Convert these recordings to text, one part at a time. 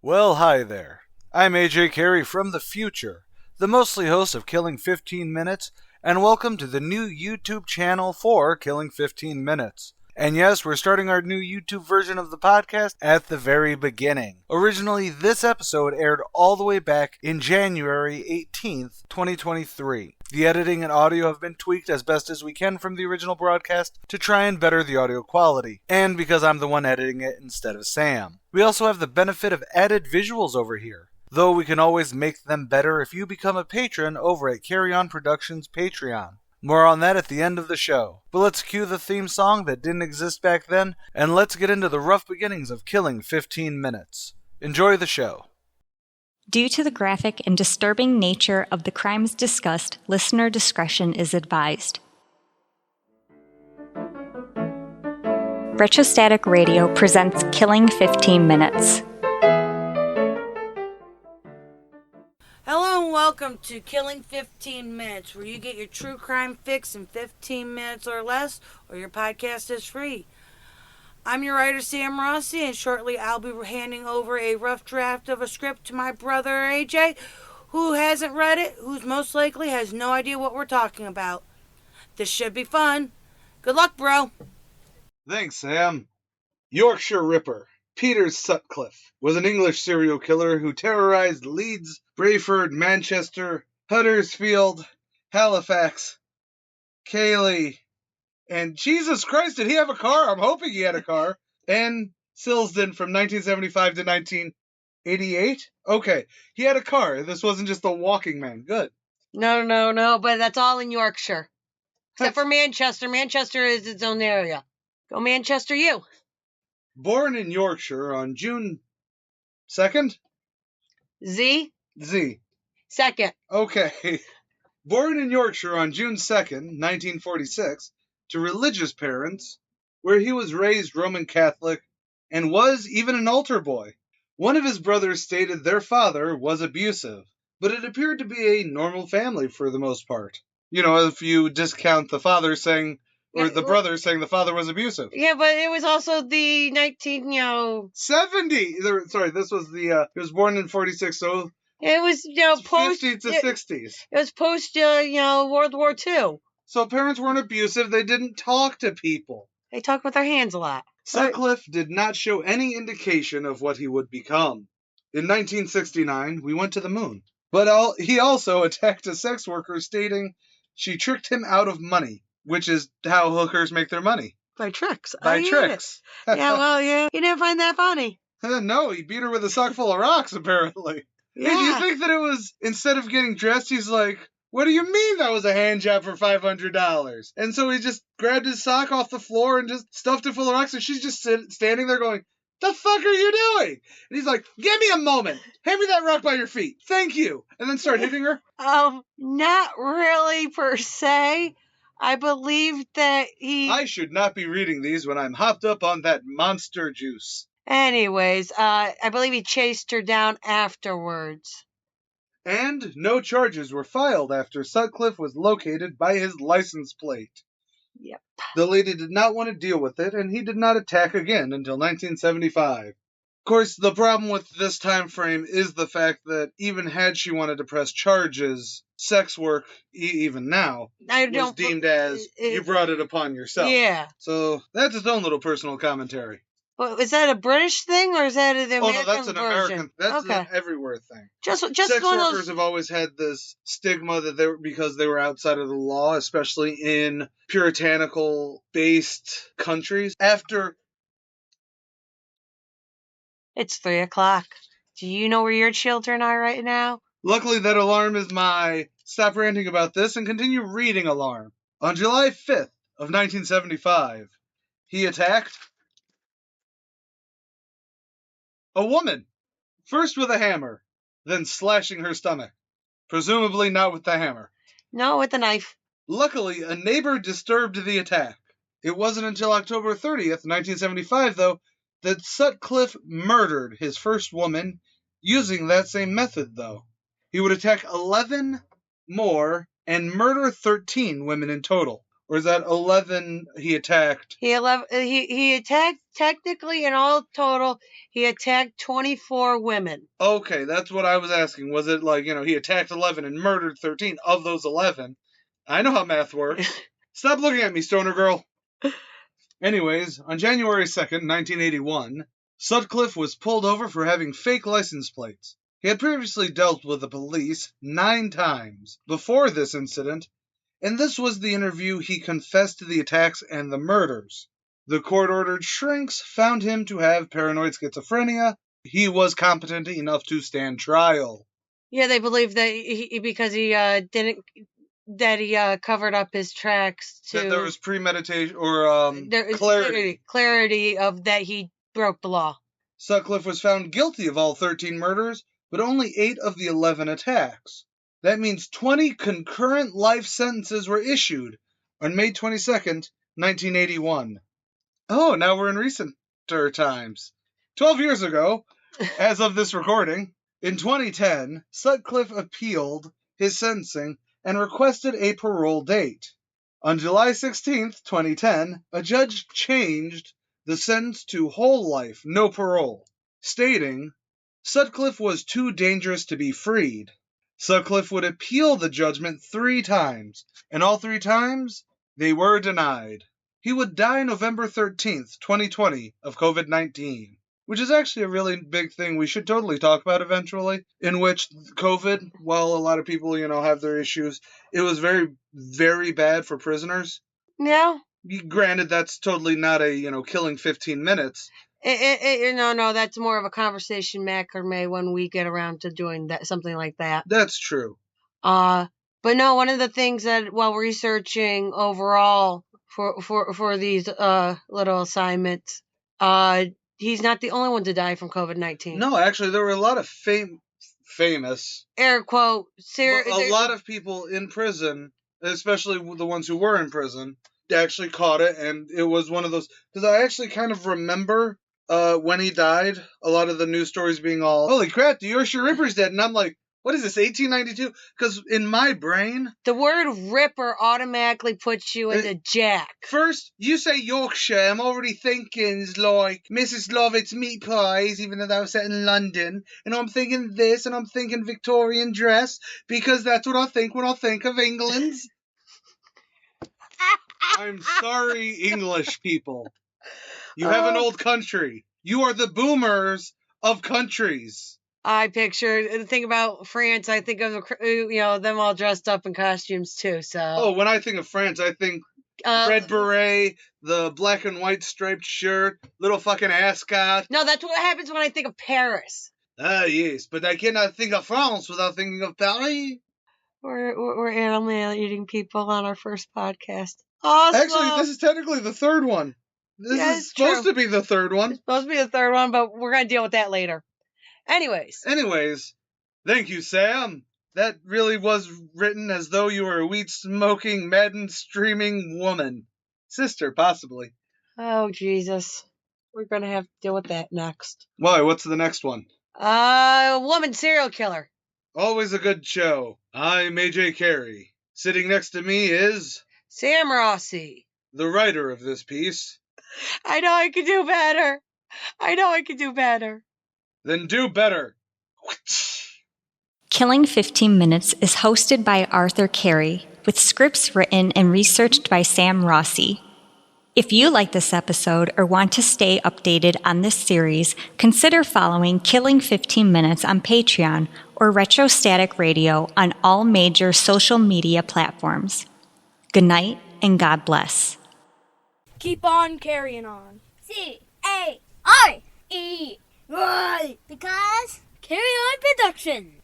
Well, hi there. I'm AJ Carey from the future, the mostly host of Killing 15 Minutes, and welcome to the new YouTube channel for Killing 15 Minutes. And yes, we're starting our new YouTube version of the podcast at the very beginning. Originally, this episode aired all the way back in January 18th, 2023. The editing and audio have been tweaked as best as we can from the original broadcast to try and better the audio quality, and because I'm the one editing it instead of Sam. We also have the benefit of added visuals over here, though we can always make them better if you become a patron over at CareyOn Productions Patreon. More on that at the end of the show. But let's cue the theme song that didn't exist back then, and let's get into the rough beginnings of Killing 15 Minutes. Enjoy the show. Due to the graphic and disturbing nature of the crimes discussed, listener discretion is advised. Retrostatic Radio presents Killing 15 Minutes. Hello and welcome to Killing 15 Minutes, where you get your true crime fix in 15 minutes or less, or your podcast is free. I'm your writer, Sam Rossi, and shortly I'll be handing over a rough draft of a script to my brother, AJ, who hasn't read it, who's most likely has no idea what we're talking about. This should be fun. Good luck, bro. Thanks, Sam. Yorkshire Ripper, Peter Sutcliffe, was an English serial killer who terrorized Leeds, Brayford, Manchester, Huddersfield, Halifax, Cayley, and Jesus Christ, did he have a car? I'm hoping he had a car. And Silsden from 1975 to 1988? Okay, he had a car. This wasn't just a walking man. Good. No, but that's all in Yorkshire. Except for Manchester. Manchester is its own area. Go Manchester, you. Born in Yorkshire on June 2nd? Z? Second. Okay. Born in Yorkshire on June 2nd, 1946, to religious parents, where he was raised Roman Catholic and was even an altar boy. One of his brothers stated their father was abusive, but it appeared to be a normal family for the most part. You know, if you discount the father saying, or the brother saying the father was abusive. Yeah, but it was also the 70! Sorry, this was he was born in 46, so it was, post... 50s to 60s. It was post, World War II. So parents weren't abusive, they didn't talk to people. They talk with their hands a lot. Sutcliffe did not show any indication of what he would become. In 1969, we went to the moon. But he also attacked a sex worker, stating she tricked him out of money, which is how hookers make their money. By tricks. By tricks. Yeah, he didn't find that funny. No, he beat her with a sock full of rocks, apparently. Yeah. Hey, do you think that it was, instead of getting dressed, he's like, what do you mean that was a hand job for $500? And so he just grabbed his sock off the floor and just stuffed it full of rocks, and she's just standing there going, the fuck are you doing? And he's like, give me a moment. Hand me that rock by your feet. Thank you. And then start hitting her. Not really per se. I believe that I should not be reading these when I'm hopped up on that monster juice. Anyways, I believe he chased her down afterwards. And no charges were filed after Sutcliffe was located by his license plate. Yep. The lady did not want to deal with it, and he did not attack again until 1975. Of course, the problem with this time frame is the fact that even had she wanted to press charges, sex work, even now, was deemed as you brought it upon yourself. Yeah. So that's its own little personal commentary. Well, is that a British thing, or is that an American version? Oh, no, that's an American. That's an everywhere thing. Just sex one workers have always had this stigma that because they were outside of the law, especially in puritanical-based countries. It's 3:00. Do you know where your children are right now? Luckily, that alarm is my stop ranting about this and continue reading alarm. On July 5th of 1975, he attacked a woman, first with a hammer, then slashing her stomach. Presumably not with the hammer. No, with a knife. Luckily, a neighbor disturbed the attack. It wasn't until October 30th, 1975, though, that Sutcliffe murdered his first woman using that same method, though. He would attack 11 more and murder 13 women in total. Or is that 11 he attacked? He attacked, technically in all total, he attacked 24 women. Okay, that's what I was asking. Was it like, he attacked 11 and murdered 13 of those 11? I know how math works. Stop looking at me, stoner girl. Anyways, on January 2nd, 1981, Sutcliffe was pulled over for having fake license plates. He had previously dealt with the police 9 times before this incident, and this was the interview he confessed to the attacks and the murders. The court-ordered shrinks found him to have paranoid schizophrenia. He was competent enough to stand trial. Yeah, they believe that because he covered up his tracks that there was premeditation or clarity of that he broke the law. Sutcliffe was found guilty of all 13 murders, but only 8 of the 11 attacks. That means 20 concurrent life sentences were issued on May 22nd, 1981. Oh, now we're in recenter times. 12 years ago, as of this recording, in 2010, Sutcliffe appealed his sentencing and requested a parole date. On July 16th, 2010, a judge changed the sentence to whole life, no parole, stating, Sutcliffe was too dangerous to be freed. Sutcliffe would appeal the judgment 3 times, and all 3 times, they were denied. He would die November 13th, 2020, of COVID-19, which is actually a really big thing we should totally talk about eventually, in which COVID, while a lot of people, have their issues, it was very, very bad for prisoners. Yeah. Granted, that's totally not a, killing 15 minutes. No, that's more of a conversation Mac or May when we get around to doing that, something like that. That's true. But no, one of the things that while researching overall for these little assignments, he's not the only one to die from COVID-19. No, actually, there were a lot of famous air quote a lot of people in prison, especially the ones who were in prison, actually caught it, and it was one of those, because I actually kind of remember when he died, a lot of the news stories being all, holy crap, the Yorkshire Ripper's dead, and I'm like, what is this, 1892? Because in my brain, the word Ripper automatically puts you into Jack. First, you say Yorkshire, I'm already thinking like Mrs. Lovett's meat pies, even though that was set in London, and I'm thinking this, and I'm thinking Victorian dress, because that's what I think when I think of England. I'm sorry, English people. You have an old country. You are the boomers of countries. I think about France, I think of, them all dressed up in costumes too, so. Oh, when I think of France, I think red beret, the black and white striped shirt, little fucking ascot. No, that's what happens when I think of Paris. Ah, yes, but I cannot think of France without thinking of Paris. We're animal eating people on our first podcast. Awesome. Actually, this is technically the 3rd one. This is supposed to be the 3rd one. It's supposed to be the 3rd one, but we're going to deal with that later. Anyways, thank you, Sam. That really was written as though you were a weed-smoking, Madden-streaming woman. Sister, possibly. Oh, Jesus. We're going to have to deal with that next. Why? What's the next one? Woman serial killer. Always a good show. I'm AJ Carey. Sitting next to me is... Sam Rossi. The writer of this piece. I know I could do better. Then do better. Killing 15 Minutes is hosted by Arthur Carey, with scripts written and researched by Sam Rossi. If you like this episode or want to stay updated on this series, consider following Killing 15 Minutes on Patreon or Retrostatic Radio on all major social media platforms. Good night and God bless. Keep on carrying on. CAREY. Because CareyOn Production.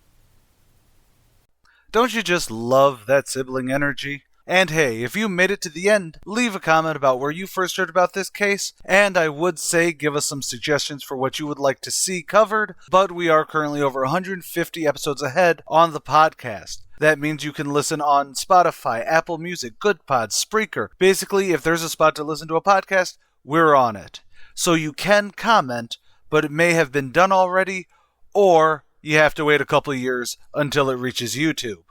Don't you just love that sibling energy? And hey, if you made it to the end, leave a comment about where you first heard about this case, and I would say give us some suggestions for what you would like to see covered, but we are currently over 150 episodes ahead on the podcast. That means you can listen on Spotify, Apple Music, Goodpods, Spreaker. Basically, if there's a spot to listen to a podcast, we're on it. So you can comment, but it may have been done already, or you have to wait a couple of years until it reaches YouTube.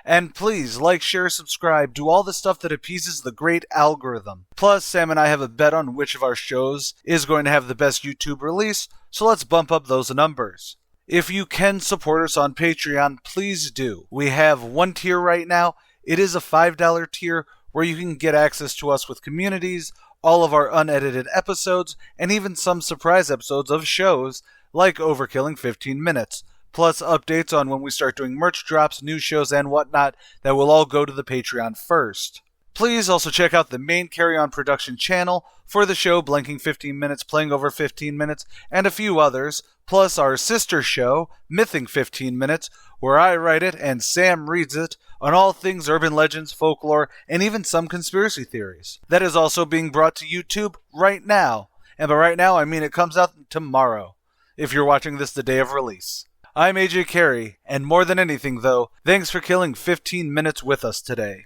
And please like, share, subscribe, do all the stuff that appeases the great algorithm. Plus, Sam and I have a bet on which of our shows is going to have the best YouTube release, so let's bump up those numbers. If you can support us on Patreon, please do. We have one tier right now. It is a $5 tier where you can get access to us with communities, all of our unedited episodes, and even some surprise episodes of shows like Overkill in 15 Minutes. Plus updates on when we start doing merch drops, new shows, and whatnot that will all go to the Patreon first. Please also check out the main CareyOn production channel for the show Blanking 15 Minutes, Playing Over 15 Minutes, and a few others, plus our sister show, Mything 15 Minutes, where I write it and Sam reads it on all things urban legends, folklore, and even some conspiracy theories. That is also being brought to YouTube right now. And by right now, I mean it comes out tomorrow, if you're watching this the day of release. I'm AJ Carey, and more than anything though, thanks for killing 15 minutes with us today.